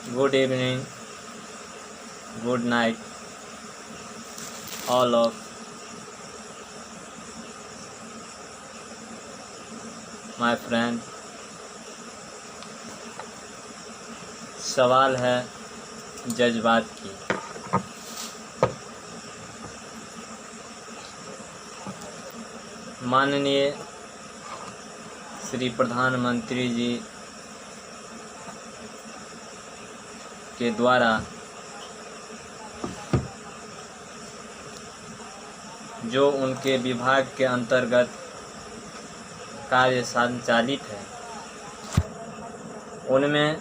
Good evening, good night, all of my friend। सवाल है जज्बात की। माननीय श्री प्रधानमंत्री जी के द्वारा जो उनके विभाग के अंतर्गत कार्य संचालित है, उनमें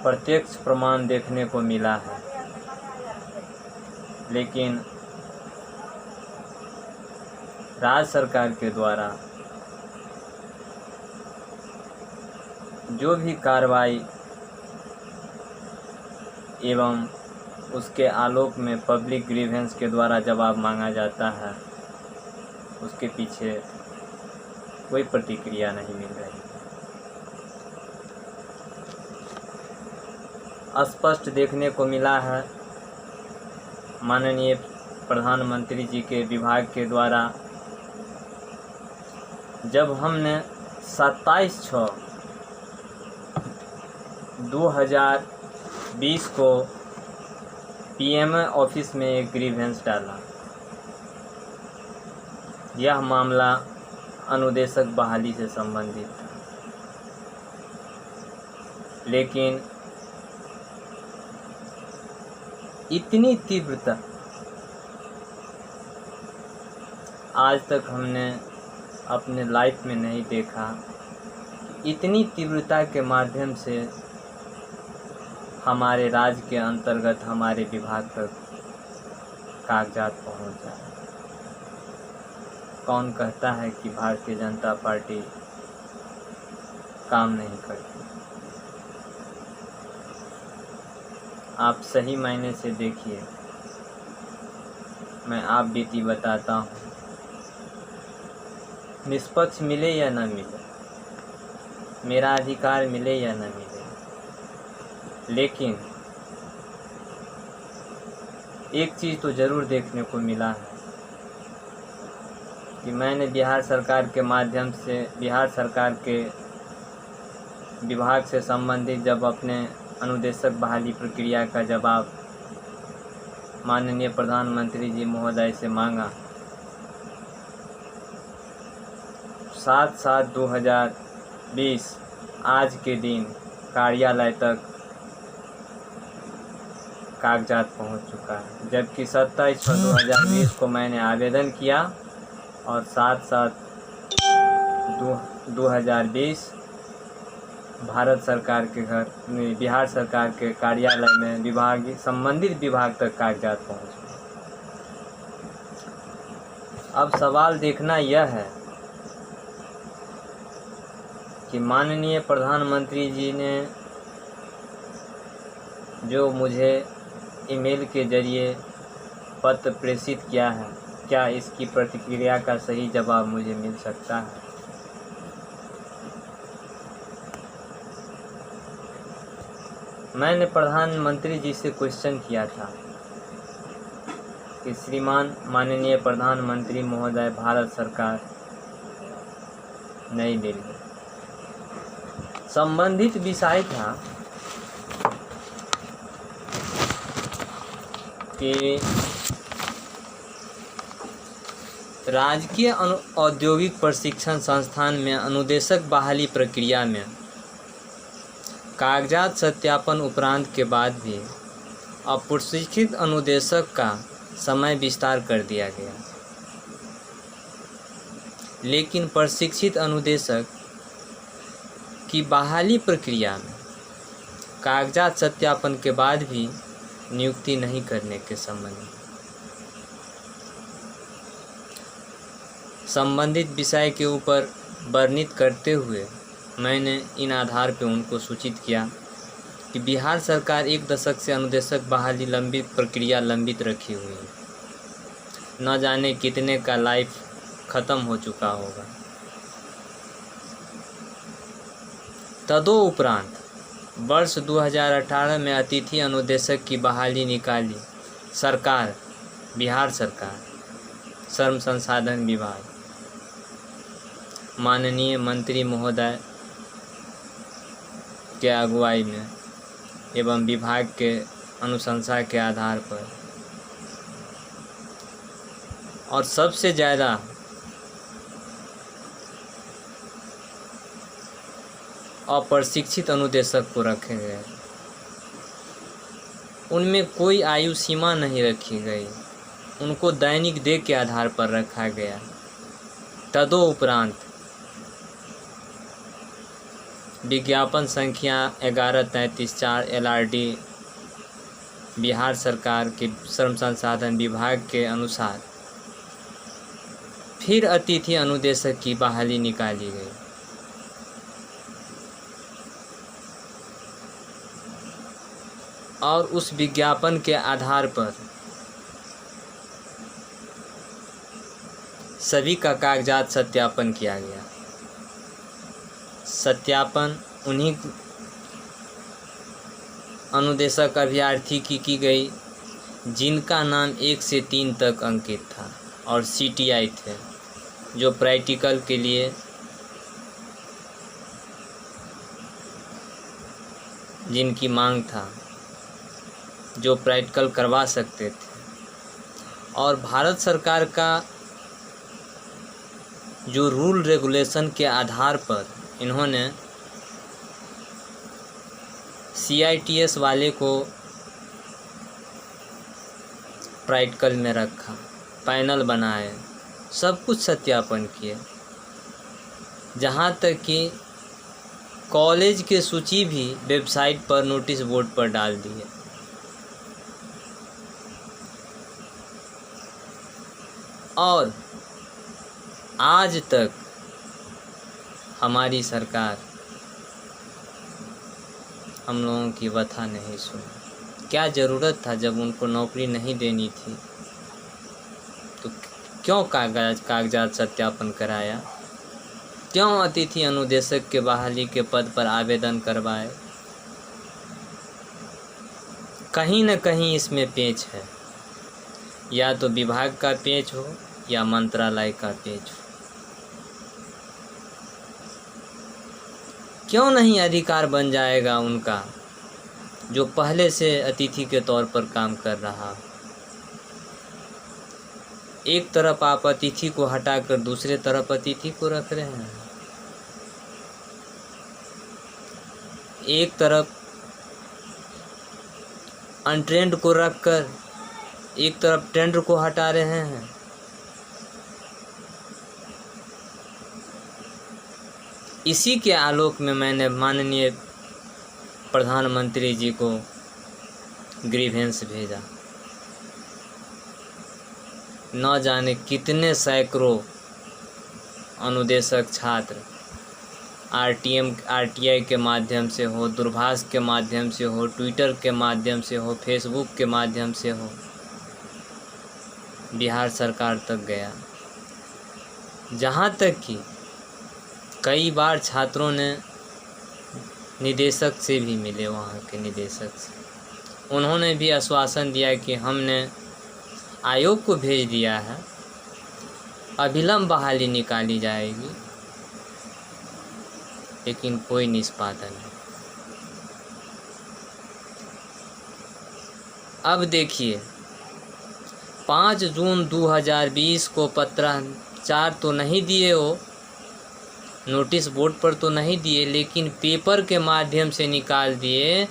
प्रत्यक्ष प्रमाण देखने को मिला है, लेकिन राज्य सरकार के द्वारा जो भी कार्रवाई एवं उसके आलोक में पब्लिक ग्रीवेंस के द्वारा जवाब मांगा जाता है, उसके पीछे कोई प्रतिक्रिया नहीं मिल रही। स्पष्ट देखने को मिला है माननीय प्रधानमंत्री जी के विभाग के द्वारा जब हमने 27/6/2020 को पीएमओ ऑफिस में एक ग्रीवेंस डाला। यह मामला अनुदेशक बहाली से संबंधित था, लेकिन इतनी तीव्रता आज तक हमने अपने लाइफ में नहीं देखा। इतनी तीव्रता के माध्यम से हमारे राज्य के अंतर्गत हमारे विभाग तक कागजात पहुंच जाए। कौन कहता है कि भारतीय जनता पार्टी काम नहीं करती? आप सही मायने से देखिए, मैं आप बीती बताता हूँ, निष्पक्ष मिले या न मिले, मेरा अधिकार मिले या न मिले, लेकिन एक चीज़ तो ज़रूर देखने को मिला है कि मैंने बिहार सरकार के माध्यम से बिहार सरकार के विभाग से संबंधित जब अपने अनुदेशक बहाली प्रक्रिया का जवाब माननीय प्रधानमंत्री जी महोदय से मांगा, 7/7/2020 आज के दिन कार्यालय तक कागजात पहुंच चुका है, जबकि 27/6/2020 को मैंने आवेदन किया और 7/7/2020 भारत सरकार के घर बिहार सरकार के कार्यालय में संबंधित विभाग तक कागजात पहुंच गए। अब सवाल देखना यह है कि माननीय प्रधानमंत्री जी ने जो मुझे ईमेल के जरिए पत्र प्रेषित किया है, क्या इसकी प्रतिक्रिया का सही जवाब मुझे मिल सकता है? मैंने प्रधानमंत्री जी से क्वेश्चन किया था कि श्रीमान माननीय प्रधानमंत्री महोदय, भारत सरकार नई दिल्ली, संबंधित विषय था कि राजकीय औद्योगिक प्रशिक्षण संस्थान में अनुदेशक बहाली प्रक्रिया में कागजात सत्यापन उपरांत के बाद भी अप्रशिक्षित अनुदेशक का समय विस्तार कर दिया गया, लेकिन प्रशिक्षित अनुदेशक की बहाली प्रक्रिया में कागजात सत्यापन के बाद भी नियुक्ति नहीं करने के संबंध में संबंधित विषय के ऊपर वर्णित करते हुए मैंने इन आधार पर उनको सूचित किया कि बिहार सरकार 1 दशक से अनुदेशक बहाली प्रक्रिया लंबित रखी हुई है। न जाने कितने का लाइफ ख़त्म हो चुका होगा। तदोपरांत वर्ष 2018 में अतिथि अनुदेशक की बहाली निकाली सरकार, बिहार सरकार, श्रम संसाधन विभाग। माननीय मंत्री महोदय के अगुवाई में एवं विभाग के अनुशंसा के आधार पर, और सबसे ज़्यादा अप्रशिक्षित अनुदेशक को रखे गए। उनमें कोई आयु सीमा नहीं रखी गई, उनको दैनिक देय के आधार पर रखा गया। तदोपरांत विज्ञापन संख्या 11334 LRD बिहार सरकार के श्रम संसाधन विभाग के अनुसार फिर अतिथि अनुदेशक की बहाली निकाली गई। और उस विज्ञापन के आधार पर सभी का कागजात सत्यापन किया गया। सत्यापन उन्हीं अनुदेशक अभ्यर्थी की गई जिनका नाम 1 से 3 तक अंकित था और CTI थे, जो प्रैक्टिकल के लिए जिनकी मांग था, जो प्रैक्टिकल करवा सकते थे। और भारत सरकार का जो रूल रेगुलेशन के आधार पर इन्होंने CITS वाले को प्रैक्टिकल में रखा, पैनल बनाए, सब कुछ सत्यापन किए, जहाँ तक कि कॉलेज के सूची भी वेबसाइट पर नोटिस बोर्ड पर डाल दिए। और आज तक हमारी सरकार हम लोगों की व्यथा नहीं सुनी। क्या ज़रूरत था, जब उनको नौकरी नहीं देनी थी तो क्यों कागजात सत्यापन कराया? क्यों अतिथि अनुदेशक के बहाली के पद पर आवेदन करवाए? कहीं न कहीं इसमें पेच है, या तो विभाग का पेच हो या मंत्रालय का पेच हो। क्यों नहीं अधिकार बन जाएगा उनका, जो पहले से अतिथि के तौर पर काम कर रहा? एक तरफ आप अतिथि को हटाकर दूसरे तरफ अतिथि को रख रहे हैं। एक तरफ अनट्रेंड को रखकर एक तरफ ट्रेंड को हटा रहे हैं। इसी के आलोक में मैंने माननीय प्रधानमंत्री जी को ग्रीवेंस भेजा। न जाने कितने सैकड़ों अनुदेशक छात्र RTI के माध्यम से हो, दूरभाष के माध्यम से हो, ट्विटर के माध्यम से हो, फेसबुक के माध्यम से हो, बिहार सरकार तक गया। जहाँ तक कि कई बार छात्रों ने निदेशक से भी मिले, वहाँ के निदेशक से। उन्होंने भी आश्वासन दिया कि हमने आयोग को भेज दिया है, अविलंब बहाली निकाली जाएगी, लेकिन कोई निष्पादन नहीं। अब देखिए, 5 जून 2020 को पत्राचार तो नहीं दिए हो, नोटिस बोर्ड पर तो नहीं दिए, लेकिन पेपर के माध्यम से निकाल दिए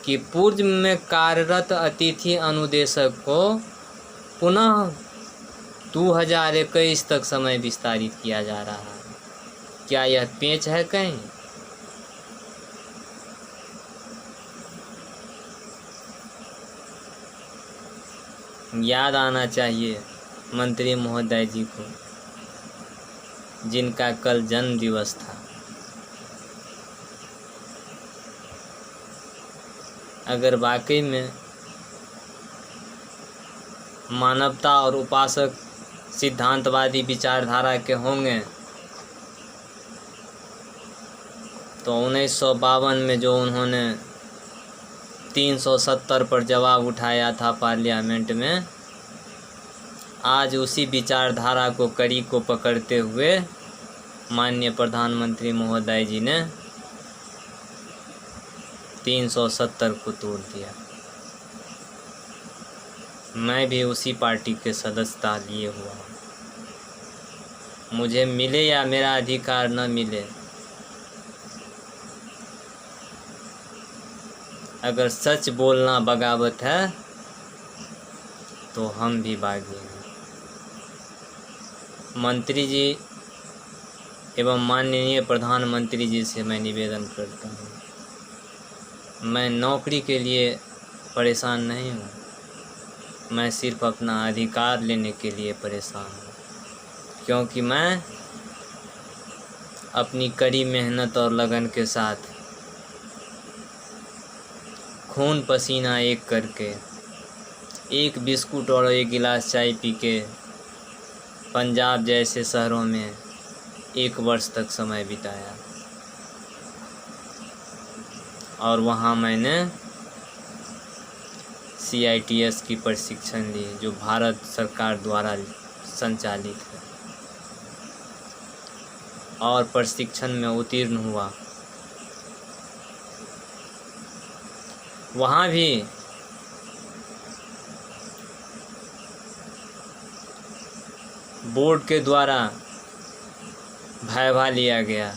कि पूर्व में कार्यरत अतिथि अनुदेशक को पुनः 2021 तक समय विस्तारित किया जा रहा है। क्या यह पेच है कहीं? याद आना चाहिए मंत्री महोदय जी को, जिनका कल जन्म दिवस था। अगर वाकई में मानवता और उपासक सिद्धांतवादी विचारधारा के होंगे तो 1952 में जो उन्होंने 370 पर जवाब उठाया था पार्लियामेंट में, आज उसी विचारधारा को कड़ी को पकड़ते हुए माननीय प्रधानमंत्री महोदय जी ने 370 को तोड़ दिया। मैं भी उसी पार्टी के सदस्यता लिए हुआ हूँ। मुझे मिले या मेरा अधिकार न मिले, अगर सच बोलना बगावत है तो हम भी भागेंगे। मंत्री जी एवं माननीय प्रधानमंत्री जी से मैं निवेदन करता हूँ, मैं नौकरी के लिए परेशान नहीं हूँ, मैं सिर्फ अपना अधिकार लेने के लिए परेशान हूँ, क्योंकि मैं अपनी कड़ी मेहनत और लगन के साथ खून पसीना एक करके एक बिस्कुट और एक गिलास चाय पी के पंजाब जैसे शहरों में 1 वर्ष तक समय बिताया और वहाँ मैंने CITS की प्रशिक्षण ली, जो भारत सरकार द्वारा संचालित है, और प्रशिक्षण में उत्तीर्ण हुआ। वहाँ भी बोर्ड के द्वारा वाइवा लिया गया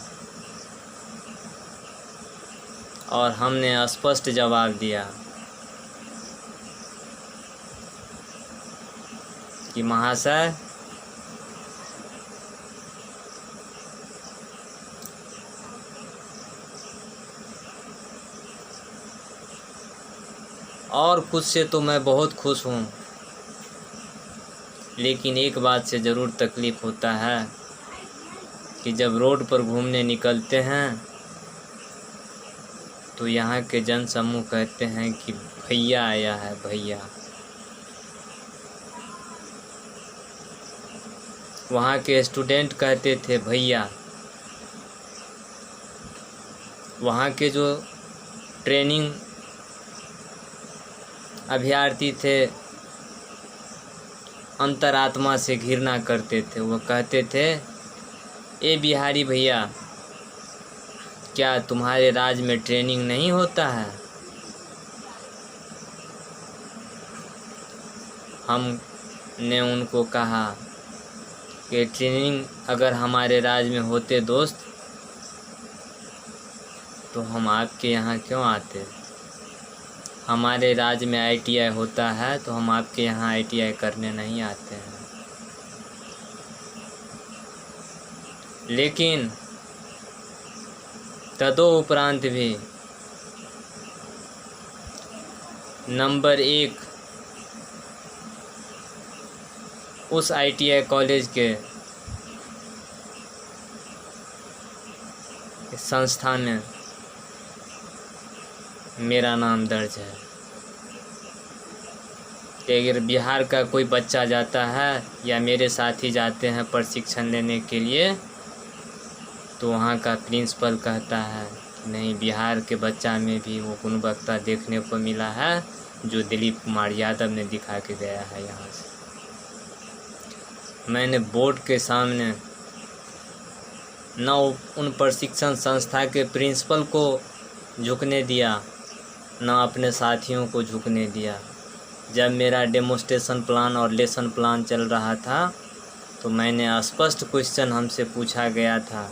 और हमने स्पष्ट जवाब दिया कि महाशय, और कुछ से तो मैं बहुत खुश हूँ, लेकिन एक बात से ज़रूर तकलीफ़ होता है कि जब रोड पर घूमने निकलते हैं तो यहाँ के जन समूह कहते हैं कि भैया आया है, भैया। वहाँ के स्टूडेंट कहते थे भैया, वहाँ के जो ट्रेनिंग अभ्यर्थी थे अंतरात्मा से घृणा करते थे। वो कहते थे, ए बिहारी भैया, क्या तुम्हारे राज्य में ट्रेनिंग नहीं होता है? हमने उनको कहा कि ट्रेनिंग अगर हमारे राज्य में होते दोस्त तो हम आपके यहाँ क्यों आते? हमारे राज्य में ITI होता है तो हम आपके यहाँ ITI करने नहीं आते हैं। लेकिन तदोपरांत भी नंबर 1 उस ITI कॉलेज के संस्था में मेरा नाम दर्ज है कि अगर बिहार का कोई बच्चा जाता है या मेरे साथी जाते हैं प्रशिक्षण लेने के लिए तो वहाँ का प्रिंसिपल कहता है कि नहीं, बिहार के बच्चा में भी वो गुणवत्ता देखने को मिला है जो दिलीप कुमार यादव ने दिखा के गया है यहाँ से। मैंने बोर्ड के सामने न उन प्रशिक्षण संस्था के प्रिंसिपल को झुकने दिया, न अपने साथियों को झुकने दिया। जब मेरा डेमोस्ट्रेशन प्लान और लेसन प्लान चल रहा था तो मैंने स्पष्ट क्वेश्चन हमसे पूछा गया था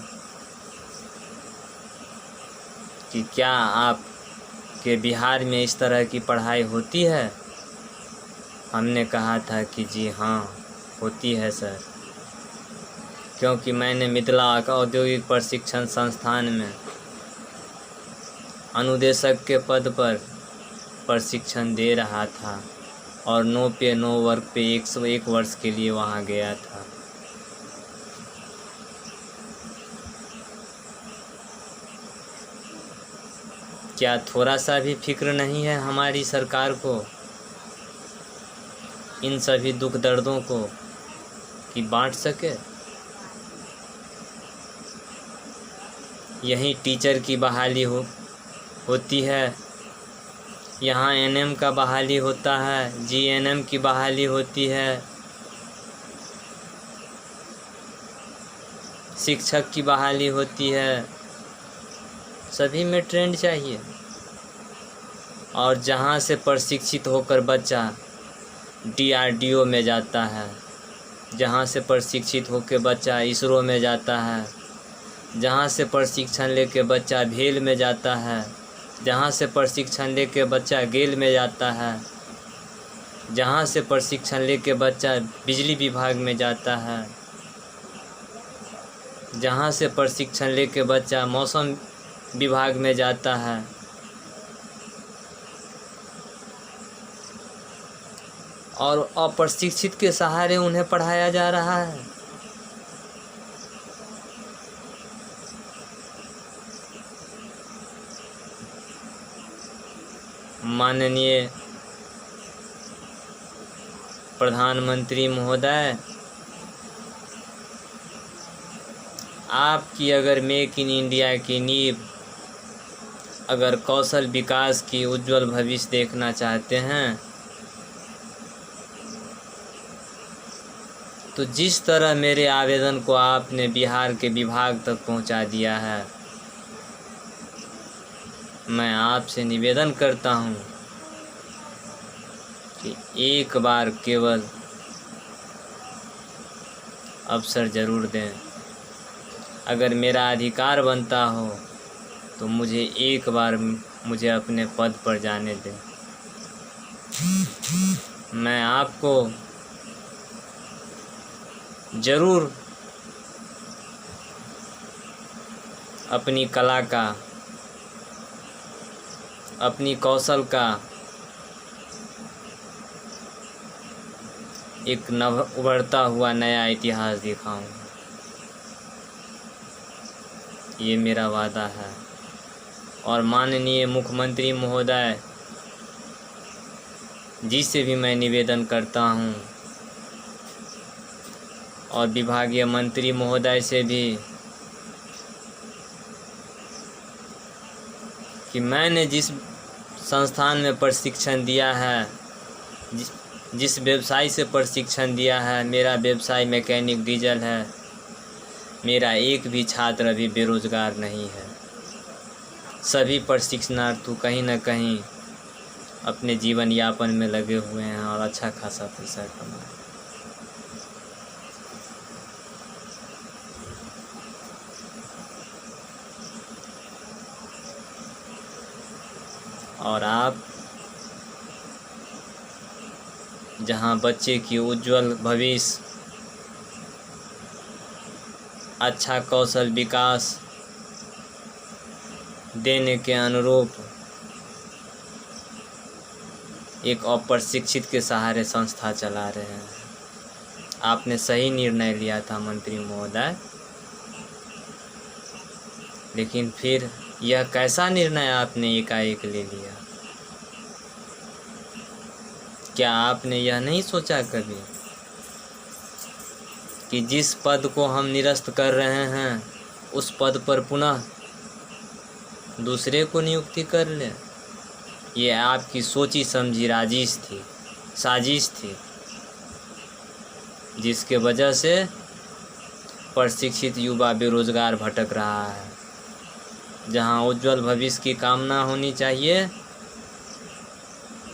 कि क्या आप के बिहार में इस तरह की पढ़ाई होती है? हमने कहा था कि जी हाँ, होती है सर, क्योंकि मैंने मिथिला औद्योगिक प्रशिक्षण संस्थान में अनुदेशक के पद पर प्रशिक्षण दे रहा था और नो पे नो वर्क पे 101 वर्ष के लिए वहाँ गया था। क्या थोड़ा सा भी फिक्र नहीं है हमारी सरकार को इन सभी दुख दर्दों को कि बांट सके? यही टीचर की बहाली होती है यहाँ एनएम का बहाली होता है, जीएनएम की बहाली होती है, शिक्षक की बहाली होती है, सभी में ट्रेंड चाहिए। और जहाँ से प्रशिक्षित होकर बच्चा डीआरडीओ में जाता है, जहाँ से प्रशिक्षित होकर बच्चा इसरो में जाता है, जहाँ से प्रशिक्षण लेके बच्चा भेल में जाता है, जहाँ से प्रशिक्षण लेके बच्चा गेल में जाता है, जहाँ से प्रशिक्षण लेके बच्चा बिजली विभाग में जाता है, जहाँ से प्रशिक्षण लेके बच्चा मौसम विभाग में जाता है, और अप्रशिक्षित के सहारे उन्हें पढ़ाया जा रहा है। माननीय प्रधानमंत्री महोदय, आपकी अगर मेक इन इंडिया की नींव अगर कौशल विकास की उज्जवल भविष्य देखना चाहते हैं तो जिस तरह मेरे आवेदन को आपने बिहार के विभाग तक पहुंचा दिया है, मैं आपसे निवेदन करता हूं कि एक बार केवल अवसर जरूर दें। अगर मेरा अधिकार बनता हो तो मुझे एक बार मुझे अपने पद पर जाने दें। मैं आपको जरूर अपनी कला का, अपनी कौशल का एक नव उभरता हुआ नया इतिहास दिखाऊं। ये मेरा वादा है। और माननीय मुख्यमंत्री महोदय जी से भी मैं निवेदन करता हूं, और विभागीय मंत्री महोदय से भी, कि मैंने जिस संस्थान में प्रशिक्षण दिया है, जिस व्यवसाय से प्रशिक्षण दिया है, मेरा व्यवसाय मैकेनिक डीजल है, मेरा एक भी छात्र अभी बेरोजगार नहीं है। सभी प्रशिक्षणार्थी कहीं न कहीं अपने जीवन यापन में लगे हुए हैं और अच्छा खासा पैसा कमा रहे हैं। और आप जहां बच्चे की उज्जवल भविष्य, अच्छा कौशल विकास देने के अनुरूप एक अप्रशिक्षित के सहारे संस्था चला रहे हैं, आपने सही निर्णय लिया था मंत्री महोदय। लेकिन फिर यह कैसा निर्णय आपने एकाएक ले लिया? क्या आपने यह नहीं सोचा कभी कि जिस पद को हम निरस्त कर रहे हैं उस पद पर पुनः दूसरे को नियुक्ति कर लें? ये आपकी सोची समझी साजिश थी, जिसके वजह से प्रशिक्षित युवा बेरोजगार भटक रहा है। जहां उज्जवल भविष्य की कामना होनी चाहिए,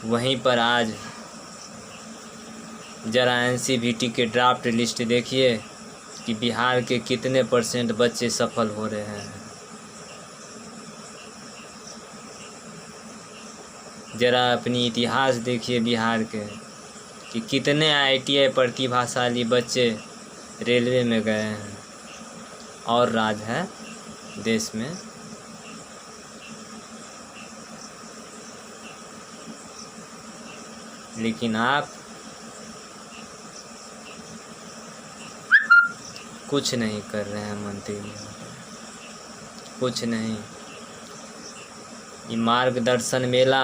वहीं पर आज जरा एनसीवीटी के ड्राफ्ट लिस्ट देखिए कि बिहार के कितने % बच्चे सफल हो रहे हैं। जरा अपनी इतिहास देखिए बिहार के कि कितने आईटीआई प्रतिभाशाली बच्चे रेलवे में गए हैं और राज है देश में। लेकिन आप कुछ नहीं कर रहे हैं मंत्री महोदय, कुछ नहीं। ये मार्गदर्शन मेला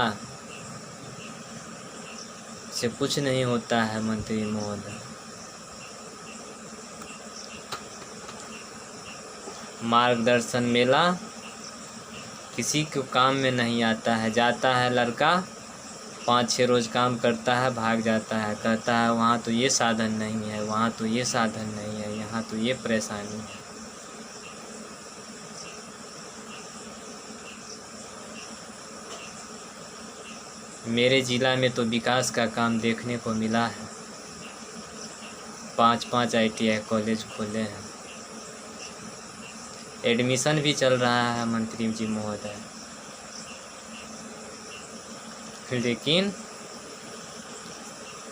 से कुछ नहीं होता है मंत्री महोदय। मार्गदर्शन मेला किसी को काम में नहीं आता है। जाता है लड़का 5-6 रोज़ काम करता है, भाग जाता है, कहता है वहाँ तो ये साधन नहीं है, वहाँ तो ये साधन नहीं है, यहाँ तो ये परेशानी है। मेरे ज़िला में तो विकास का काम देखने को मिला है। 5-5 ITI कॉलेज खोले हैं, एडमिशन भी चल रहा है मंत्री जी महोदय, लेकिन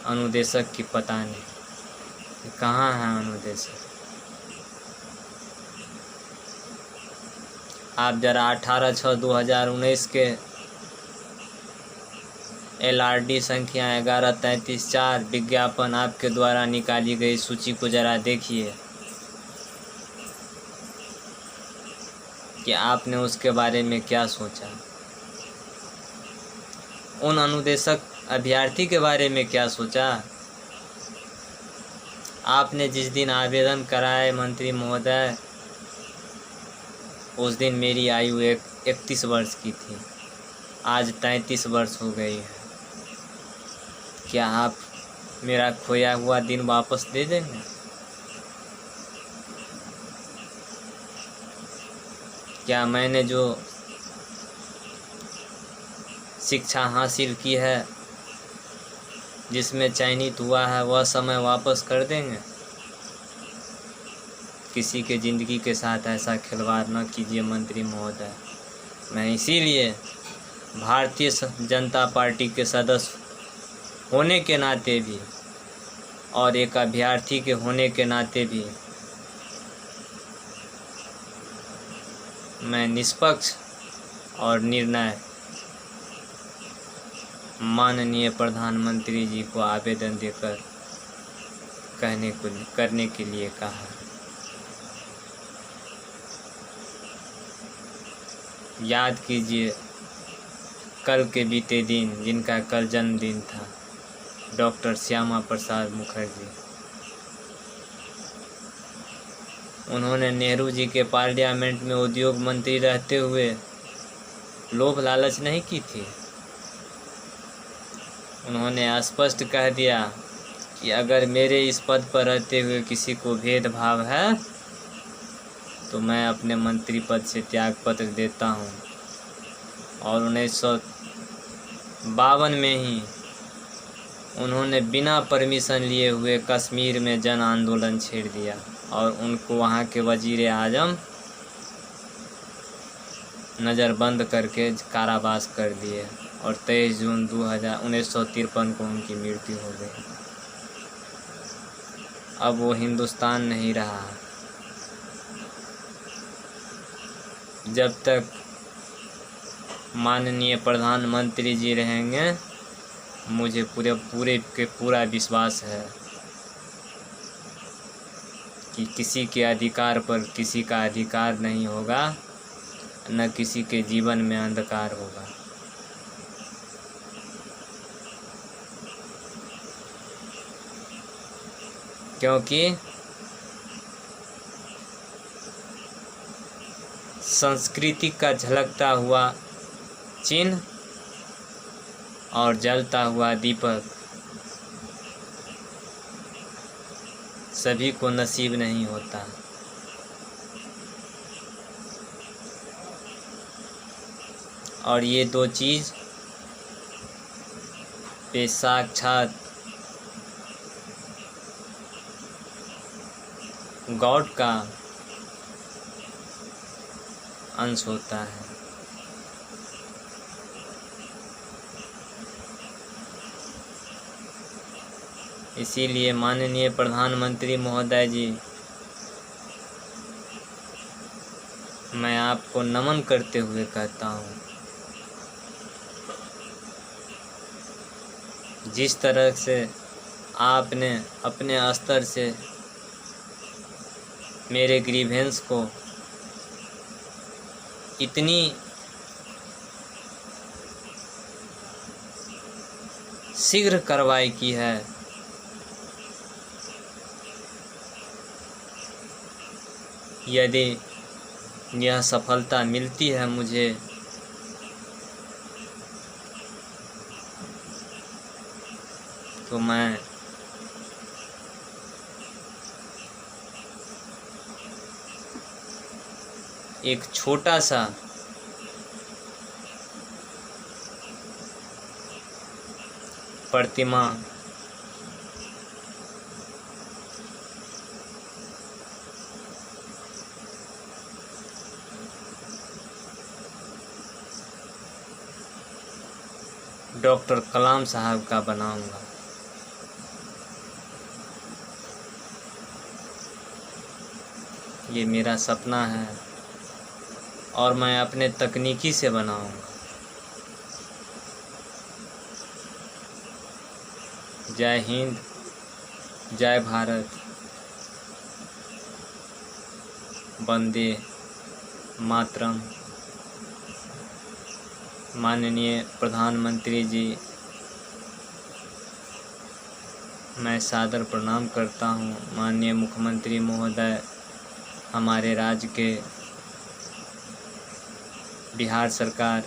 अनुदेशक की पता नहीं कहाँ है अनुदेशक। आप जरा 18/6/2019 के LRD संख्या 1133/4 विज्ञापन आपके द्वारा निकाली गई सूची को जरा देखिए कि आपने उसके बारे में क्या सोचा। उन अनुदेशक अभ्यर्थी के बारे में क्या सोचा। आपने जिस दिन आवेदन कराए मंत्री महोदय, उस दिन मेरी आयु 31 वर्ष की थी, आज 33 वर्ष हो गई है। क्या आप मेरा खोया हुआ दिन वापस दे देंगे? क्या मैंने जो शिक्षा हासिल की है, जिसमें चयनित हुआ है, वह समय वापस कर देंगे? किसी के ज़िंदगी के साथ ऐसा खिलवाड़ न कीजिए मंत्री महोदय। मैं इसीलिए भारतीय जनता पार्टी के सदस्य होने के नाते भी और एक अभ्यर्थी के होने के नाते भी मैं निष्पक्ष और निर्णय माननीय प्रधानमंत्री जी को आवेदन देकर करने के लिए कहा। याद कीजिए कल के बीते दिन, जिनका कल जन्मदिन था, डॉक्टर श्यामा प्रसाद मुखर्जी। उन्होंने नेहरू जी के पार्लियामेंट में उद्योग मंत्री रहते हुए लोभ लालच नहीं की थी। उन्होंने स्पष्ट कह दिया कि अगर मेरे इस पद पर रहते हुए किसी को भेदभाव है तो मैं अपने मंत्री पद से त्याग पत्र देता हूं। और 1952 में ही उन्होंने बिना परमिशन लिए हुए कश्मीर में जन आंदोलन छेड़ दिया और उनको वहाँ के वजीर आजम नज़रबंद करके कारावास कर दिए और 23 जून 1953 को उनकी मृत्यु हो गई। अब वो हिंदुस्तान नहीं रहा। जब तक माननीय प्रधानमंत्री जी रहेंगे, मुझे पूरा विश्वास है कि किसी के अधिकार पर किसी का अधिकार नहीं होगा, न किसी के जीवन में अंधकार होगा। क्योंकि संस्कृति का झलकता हुआ चिन्ह और जलता हुआ दीपक सभी को नसीब नहीं होता। और ये दो चीज़ पे साक्षात गॉड का अंश होता है। इसीलिए माननीय प्रधानमंत्री महोदय जी, मैं आपको नमन करते हुए कहता हूँ, जिस तरह से आपने अपने स्तर से मेरे ग्रीवेंस को इतनी शीघ्र कार्रवाई की है, यदि यह सफलता मिलती है मुझे, तो मैं एक छोटा सा प्रतिमा डॉक्टर कलाम साहब का बनाऊंगा। ये मेरा सपना है और मैं अपने तकनीकी से बनाऊंगा। जय हिंद, जय भारत, वंदे मातरम। माननीय प्रधानमंत्री जी, मैं सादर प्रणाम करता हूँ। माननीय मुख्यमंत्री महोदय, हमारे राज्य के बिहार सरकार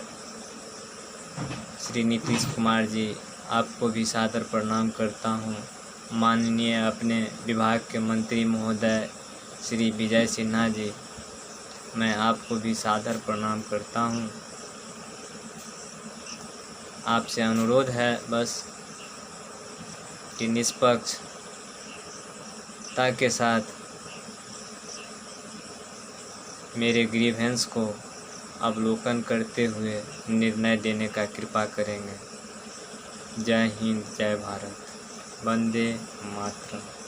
श्री नीतीश कुमार जी, आपको भी सादर प्रणाम करता हूँ। माननीय अपने विभाग के मंत्री महोदय श्री विजय सिन्हा जी, मैं आपको भी सादर प्रणाम करता हूँ। आपसे अनुरोध है बस कि निष्पक्षता के साथ मेरे ग्रीवेंस को अवलोकन करते हुए निर्णय देने का कृपा करेंगे। जय हिंद, जय भारत, वंदे मातरम।